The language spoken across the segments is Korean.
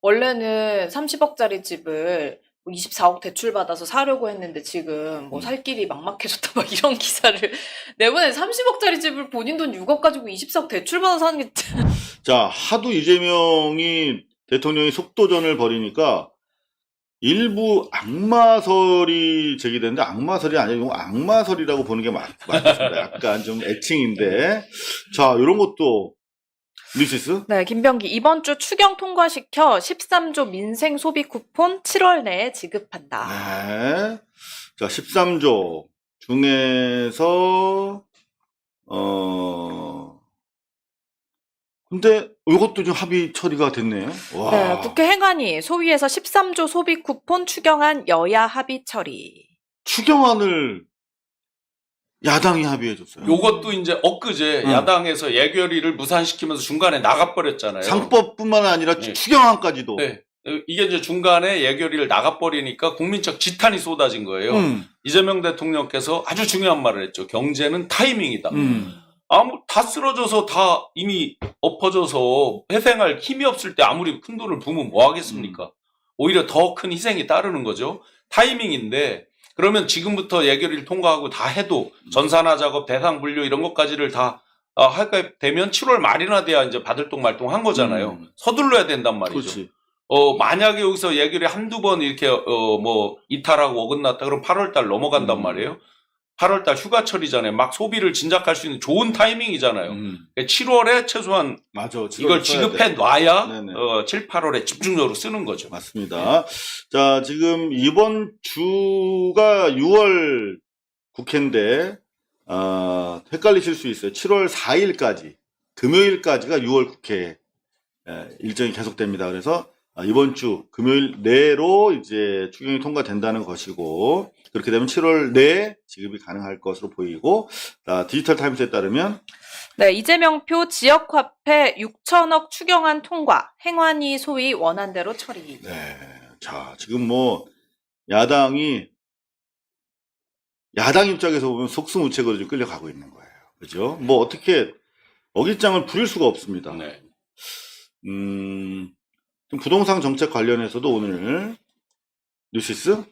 원래는 30억짜리 집을 뭐 24억 대출 받아서 사려고 했는데 지금 뭐 살 길이 막막해졌다 막 이런 기사를 내보낸 30억짜리 집을 본인 돈 6억 가지고 24억 대출 받아서 사는 게 자, 하도 이재명이 대통령이 속도전을 벌이니까 일부 악마설이 제기되는데 악마설이 아니고 이건 악마설이라고 보는 게 맞습니다. 약간 좀 애칭인데. 자, 이런 것도 뉴시스? 네, 김병기 이번 주 추경 통과시켜 13조 민생 소비 쿠폰 7월 내에 지급한다. 네. 자, 13조 중에서 근데 이것도 좀 합의 처리가 됐네요. 와. 네, 국회 행안위 소위에서 13조 소비 쿠폰 추경안 여야 합의 처리. 추경안을 야당이 합의해줬어요. 요것도 이제 엊그제 응. 야당에서 예결위를 무산시키면서 중간에 나가버렸잖아요. 상법뿐만 아니라 네. 추경안까지도. 네. 이게 이제 중간에 예결위를 나가버리니까 국민적 지탄이 쏟아진 거예요. 이재명 대통령께서 아주 중요한 말을 했죠. 경제는 타이밍이다. 다 쓰러져서 다 이미 엎어져서 회생할 힘이 없을 때 아무리 큰 돈을 부으면 뭐 하겠습니까? 오히려 더 큰 희생이 따르는 거죠. 타이밍인데 그러면 지금부터 예결위를 통과하고 다 해도 전산화 작업, 대상 분류 이런 것까지를 다 할까 되면 7월 말이나 돼야 이제 받을 동 말동 한 거잖아요. 서둘러야 된단 말이죠. 그렇지. 만약에 여기서 예결위 한두 번 이렇게 뭐 이탈하고 어긋났다 그러면 8월 달 넘어간단 말이에요. 8월 달 휴가철이잖아요. 막 소비를 진작할 수 있는 좋은 타이밍이잖아요. 7월에 최소한 맞아. 이걸 지급해 놔야 네네. 7, 8월에 집중적으로 쓰는 거죠. 맞습니다. 자, 지금 이번 주가 6월 국회인데 헷갈리실 수 있어요. 7월 4일까지 금요일까지가 6월 국회 일정이 계속됩니다. 그래서 이번 주 금요일 내로 이제 추경이 통과된다는 것이고 그렇게 되면 7월 내에 지급이 가능할 것으로 보이고 디지털 타임스에 따르면 네, 이재명표 지역화폐 6천억 추경안 통과, 행안위 소위 원안대로 처리. 네. 자, 지금 뭐 야당 입장에서 보면 속수무책으로 지금 끌려가고 있는 거예요. 그죠? 뭐 어떻게 어깃장을 부릴 수가 없습니다. 네. 좀 부동산 정책 관련해서도 오늘 뉴시스?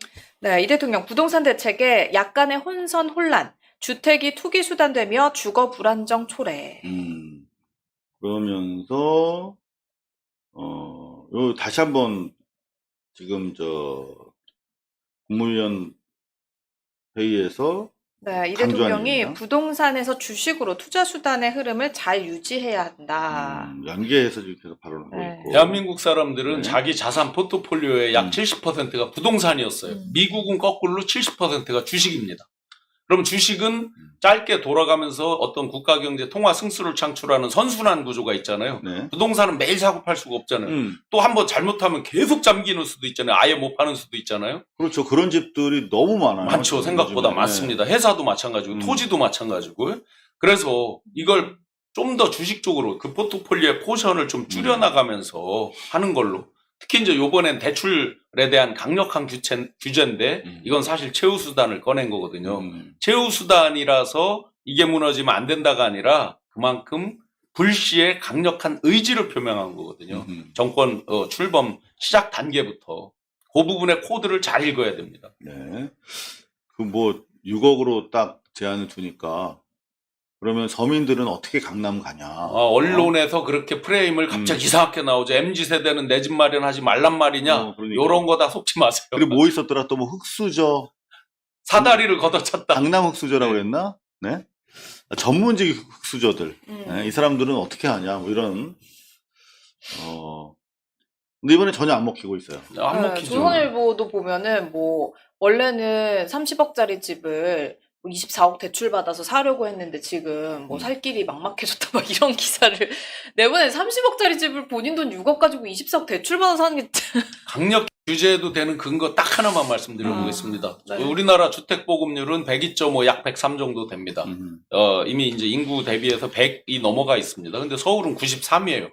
네, 이 대통령 부동산 대책에 약간의 혼선 혼란, 주택이 투기 수단되며 주거 불안정 초래. 그러면서 요 다시 한번 지금 국무위원 회의에서 네, 이 강조한 대통령이 얘기입니다. 부동산에서 주식으로 투자 수단의 흐름을 잘 유지해야 한다. 연계해서 지금 계속 발언하고 네. 있고. 대한민국 사람들은 네. 자기 자산 포트폴리오의 약 70%가 부동산이었어요. 미국은 거꾸로 70%가 주식입니다. 그럼 주식은 짧게 돌아가면서 어떤 국가 경제 통화 승수를 창출하는 선순환 구조가 있잖아요. 네. 부동산은 매일 사고 팔 수가 없잖아요. 또 한번 잘못하면 계속 잠기는 수도 있잖아요. 아예 못 파는 수도 있잖아요. 그렇죠. 그런 집들이 너무 많아요. 많죠. 생각보다 요즘에. 많습니다. 회사도 마찬가지고 토지도 마찬가지고. 그래서 이걸 좀 더 주식 쪽으로 그 포트폴리오의 포션을 좀 줄여나가면서 하는 걸로. 특히 이제 요번엔 대출에 대한 강력한 규제인데 이건 사실 최후수단을 꺼낸 거거든요. 최후수단이라서 이게 무너지면 안 된다가 아니라 그만큼 불시에 강력한 의지를 표명한 거거든요. 정권 출범 시작 단계부터. 그 부분의 코드를 잘 읽어야 됩니다. 네. 그 뭐 6억으로 딱 제한을 두니까 그러면 서민들은 어떻게 강남 가냐. 언론에서 그렇게 프레임을 갑자기 이상하게 나오죠. MZ세대는 내 집 마련하지 말란 말이냐. 그러니까. 요런 거 다 속지 마세요. 그리고 뭐 있었더라 또 뭐 흑수저. 사다리를 걷어찼다. 강남 흑수저라고 했나? 네. 전문직 흑수저들. 네, 이 사람들은 어떻게 하냐. 뭐 이런. 근데 이번에 전혀 안 먹히고 있어요. 안 네, 먹히죠. 조선일보도 보면은 뭐 원래는 30억짜리 집을 24억 대출 받아서 사려고 했는데 지금 뭐 살 길이 막막해졌다 막 이런 기사를 내보낸 30억짜리 집을 본인 돈 6억 가지고 24억 대출 받아서 사는 게 강력 규제해도 되는 근거 딱 하나만 말씀드려보겠습니다. 네. 우리나라 주택 보급률은 102.5, 약 103 정도 됩니다. 이미 이제 인구 대비해서 100이 넘어가 있습니다. 근데 서울은 93이에요.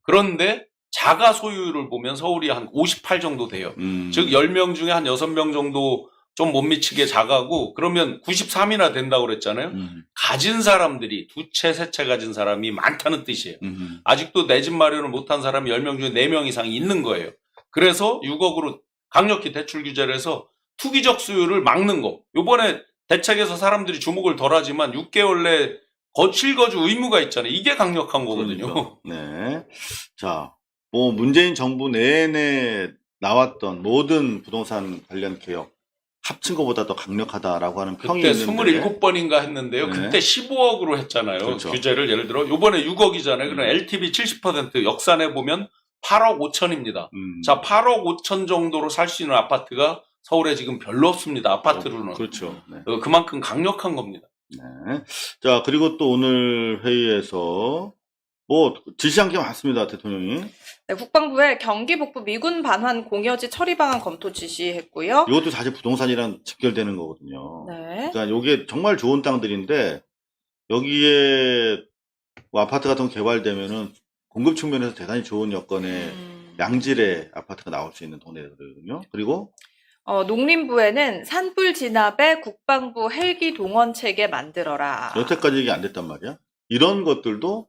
그런데 자가 소유를 보면 서울이 한 58 정도 돼요. 즉 10명 중에 한 6명 정도 좀 못 미치게 작아고 그러면 93이나 된다고 그랬잖아요. 가진 사람들이 2채, 3채 가진 사람이 많다는 뜻이에요. 아직도 내 집 마련을 못한 사람이 10명 중에 4명 이상이 있는 거예요. 그래서 6억으로 강력히 대출 규제를 해서 투기적 수요를 막는 거. 요번에 대책에서 사람들이 주목을 덜하지만 6개월 내 실거주 의무가 있잖아요. 이게 강력한 거거든요. 네. 자, 뭐 문재인 정부 내내 나왔던 모든 부동산 관련 개혁 합친 것보다 더 강력하다라고 하는 평이 그때 있는데 27번인가 했는데요. 네. 그때 15억으로 했잖아요. 그렇죠. 규제를 예를 들어 요번에 6억이잖아요. 그럼 LTV 70% 역산해 보면 8억 5천입니다. 자, 8억 5천 정도로 살 수 있는 아파트가 서울에 지금 별로 없습니다. 아파트로는. 그렇죠. 네. 그만큼 강력한 겁니다. 네. 자, 그리고 또 오늘 회의에서 뭐 지시한 게 많습니다. 대통령이. 네, 국방부에 경기 북부 미군 반환 공여지 처리 방안 검토 지시했고요. 이것도 사실 부동산이랑 직결되는 거거든요. 네. 그러니까 이게 정말 좋은 땅들인데 여기에 뭐 아파트 같은 거 개발되면은 공급 측면에서 대단히 좋은 여건의 양질의 아파트가 나올 수 있는 동네거든요. 그리고 농림부에는 산불 진압에 국방부 헬기 동원 체계 만들어라. 여태까지 이게 안 됐단 말이야. 이런 것들도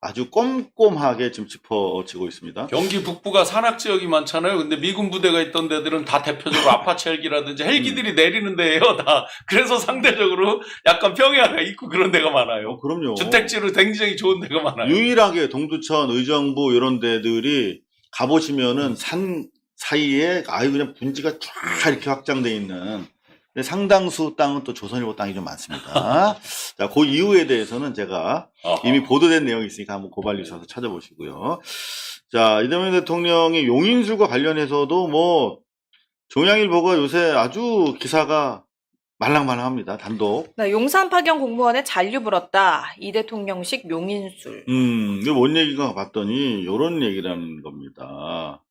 아주 꼼꼼하게 지금 짚어지고 있습니다. 경기 북부가 산악 지역이 많잖아요. 근데 미군 부대가 있던 데들은 다 대표적으로 아파트 헬기라든지 헬기들이 내리는 데예요. 다. 그래서 상대적으로 약간 평야가 있고 그런 데가 많아요. 그럼요. 주택지로 굉장히 좋은 데가 많아요. 유일하게 동두천, 의정부 이런 데들이 가보시면은 산 사이에 아유 그냥 분지가 쫙 이렇게 확장돼 있는 근데 상당수 땅은 또 조선일보 땅이 좀 많습니다. 자, 그 이유에 대해서는 제가 이미 보도된 내용이 있으니까 한번 고발뉴스에서 찾아보시고요. 자, 이재명 대통령의 용인술과 관련해서도 뭐 중앙일보가 요새 아주 기사가 말랑말랑합니다. 단독. 네, 용산 파견 공무원에 잔류 불었다. 이 대통령식 용인술. 이게 뭔 얘기가 봤더니 요런 얘기라는 겁니다.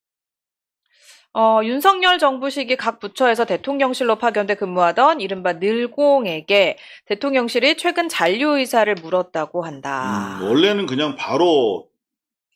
윤석열 정부 시기 각 부처에서 대통령실로 파견돼 근무하던 이른바 늘공에게 대통령실이 최근 잔류 의사를 물었다고 한다. 원래는 그냥 바로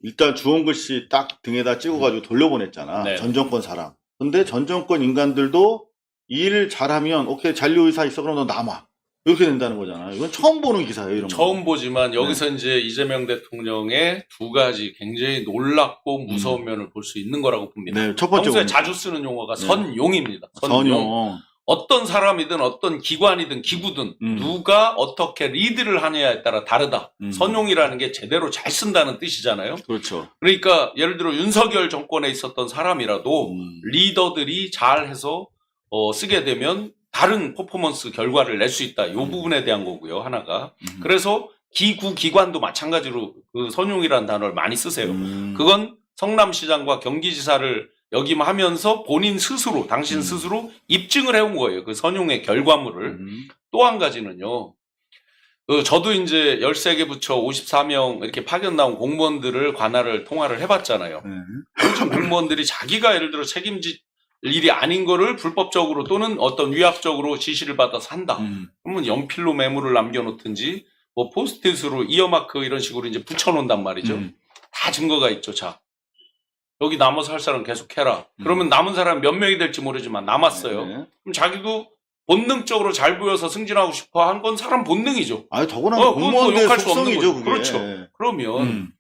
일단 주홍 글씨 딱 등에다 찍어가지고 돌려보냈잖아. 네. 전 정권 사람. 근데 전 정권 인간들도 일 잘하면 오케이 잔류 의사 있어 그럼 너 남아. 이렇게 된다는 거잖아. 이건 처음 보는 기사예요. 이런 거. 처음 보지만 여기서 이제 이재명 대통령의 두 가지 굉장히 놀랍고 무서운 면을 볼 수 있는 거라고 봅니다. 네, 첫 번째 평소에 봅니다. 자주 쓰는 용어가 선용입니다. 선용. 어떤 사람이든 어떤 기관이든 기구든 누가 어떻게 리드를 하느냐에 따라 다르다. 선용이라는 게 제대로 잘 쓴다는 뜻이잖아요. 그렇죠. 그러니까 예를 들어 윤석열 정권에 있었던 사람이라도 리더들이 잘해서 쓰게 되면 다른 퍼포먼스 결과를 낼 수 있다. 이 부분에 대한 거고요. 하나가. 그래서 기구, 기관도 마찬가지로 그 선용이라는 단어를 많이 쓰세요. 그건 성남시장과 경기지사를 역임하면서 본인 스스로, 당신 스스로 입증을 해온 거예요. 그 선용의 결과물을. 또 한 가지는요. 저도 이제 13개 부처 54명 이렇게 파견 나온 공무원들을 관할을 통화를 해봤잖아요. 요즘 공무원들이 자기가 예를 들어 책임질 일이 아닌 거를 불법적으로 또는 어떤 위압적으로 지시를 받아서 한다. 그러면 연필로 메모를 남겨놓든지 뭐 포스트잇으로 이어마크 이런 식으로 이제 붙여놓는단 말이죠. 다 증거가 있죠. 자, 여기 남아서 할 사람 계속 해라. 그러면 남은 사람 몇 명이 될지 모르지만 남았어요. 네. 그럼 자기도 본능적으로 잘 보여서 승진하고 싶어 한 건 사람 본능이죠. 아니 더구나 그건 공무원들 욕할 수 없는 속성이죠. 거죠. 그게. 그렇죠. 그러면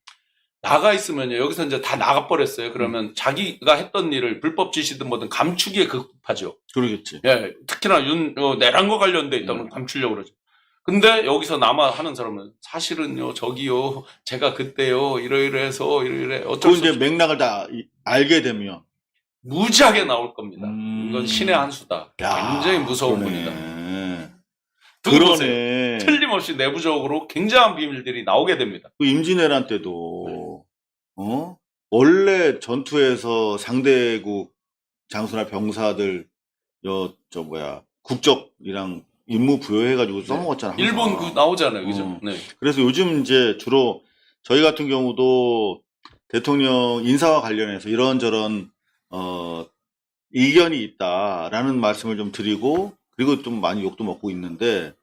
나가 있으면요. 여기서 이제 다 나가버렸어요. 그러면 자기가 했던 일을 불법 지시든 뭐든 감추기에 급하죠. 그러겠지. 예, 특히나 내란과 관련돼 있다면 감추려고 그러죠. 근데 여기서 남아 하는 사람은 사실은요, 저기요, 제가 그때요, 이러이러해서 이러이러 어쩔 그 수 이제 없이 맥락을 다 알게 되면 무지하게 나올 겁니다. 이건 신의 한 수다. 야, 굉장히 무서운 그러네. 분이다. 두고 보세요. 그러네. 틀림없이 내부적으로 굉장한 비밀들이 나오게 됩니다. 그 임진왜란 때도 원래 전투에서 상대국 장수나 병사들 국적이랑 임무 부여해가지고 써먹었잖아. 항상. 일본 그 나오잖아요, 그죠? 네. 그래서 요즘 이제 주로 저희 같은 경우도 대통령 인사와 관련해서 이런저런 이견이 있다라는 말씀을 좀 드리고 그리고 좀 많이 욕도 먹고 있는데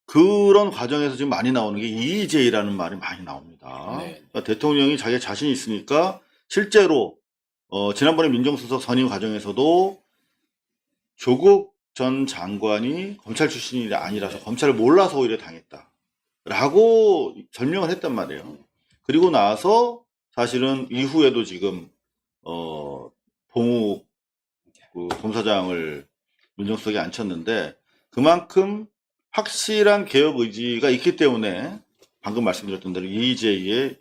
그런 과정에서 지금 많이 나오는 게 EJ라는 말이 많이 나옵니다. 네. 그러니까 대통령이 자기 자신이 있으니까 실제로 지난번에 민정수석 선임 과정에서도 조국 전 장관이 검찰 출신이 아니라서 검찰을 몰라서 오히려 당했다라고 설명을 했단 말이에요. 그리고 나서 사실은 이후에도 지금 봉욱 그 검사장을 민정수석에 앉혔는데 그만큼 확실한 개혁 의지가 있기 때문에 방금 말씀드렸던 대로 EJ의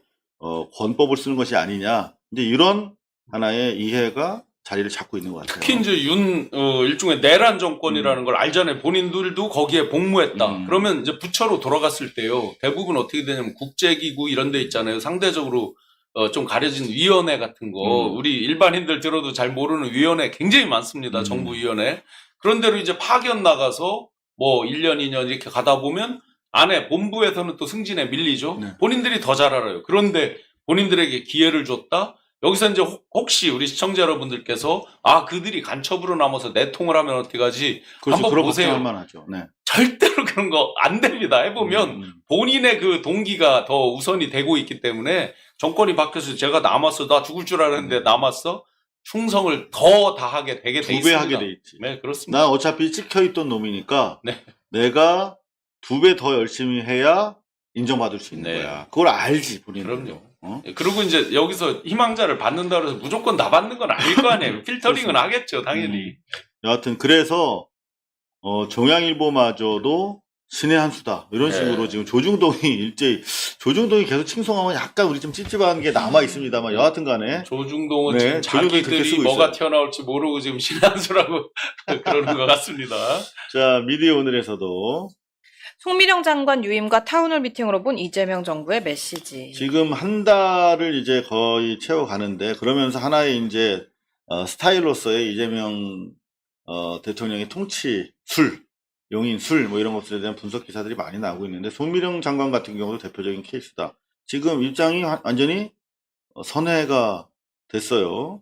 권법을 쓰는 것이 아니냐. 이제 이런 하나의 이해가 자리를 잡고 있는 것 같아요. 특히 이제 일종의 내란 정권이라는 걸 알잖아요. 본인들도 거기에 복무했다. 그러면 이제 부처로 돌아갔을 때요. 대부분 어떻게 되냐면 국제기구 이런 데 있잖아요. 상대적으로 좀 가려진 위원회 같은 거. 우리 일반인들 들어도 잘 모르는 위원회 굉장히 많습니다. 정부위원회. 그런 데로 이제 파견 나가서 뭐 1년, 2년 이렇게 가다 보면 안에 본부에서는 또 승진에 밀리죠. 네. 본인들이 더 잘 알아요. 그런데 본인들에게 기회를 줬다? 여기서 이제 혹시 우리 시청자 여러분들께서 그들이 간첩으로 남아서 내통을 하면 어떻게 하지? 그렇죠. 한번 그런 보세요. 걱정할 만하죠. 네. 절대로 그런 거 안 됩니다. 해보면 본인의 그 동기가 더 우선이 되고 있기 때문에 정권이 바뀌어서 제가 남았어. 나 죽을 줄 알았는데 남았어. 충성을 더 다하게 되게 돼 2배 있습니다. 하게 돼 있지. 네, 그렇습니다. 나 어차피 찍혀있던 놈이니까 네. 내가 2배 더 열심히 해야 인정받을 수 있는 네. 거야. 그걸 알지, 본인은. 그럼요. 어? 그리고 이제 여기서 희망자를 받는다 그래서 무조건 다 받는 건 아닐 거 아니에요. 필터링은 하겠죠, 당연히. 여하튼 그래서 종양일보마저도 신의 한 수다 이런 네. 식으로 지금 조중동이 일제히 조중동이 계속 칭송하면 약간 우리 좀 찝찝한 게 남아 있습니다만 여하튼간에 조중동은 네, 지금 조중동이 그렇게 자기들이 쓰고 뭐가 있어요. 튀어나올지 모르고 지금 신한수라고 그러는 것 같습니다. 자 미디어 오늘에서도 송미령 장관 유임과 타운홀 미팅으로 본 이재명 정부의 메시지. 지금 한 달을 이제 거의 채워가는데 그러면서 하나의 이제 스타일로서의 이재명 대통령의 통치 용인 술 뭐 이런 것들에 대한 분석 기사들이 많이 나오고 있는데 송미령 장관 같은 경우도 대표적인 케이스다. 지금 입장이 완전히 선회가 됐어요.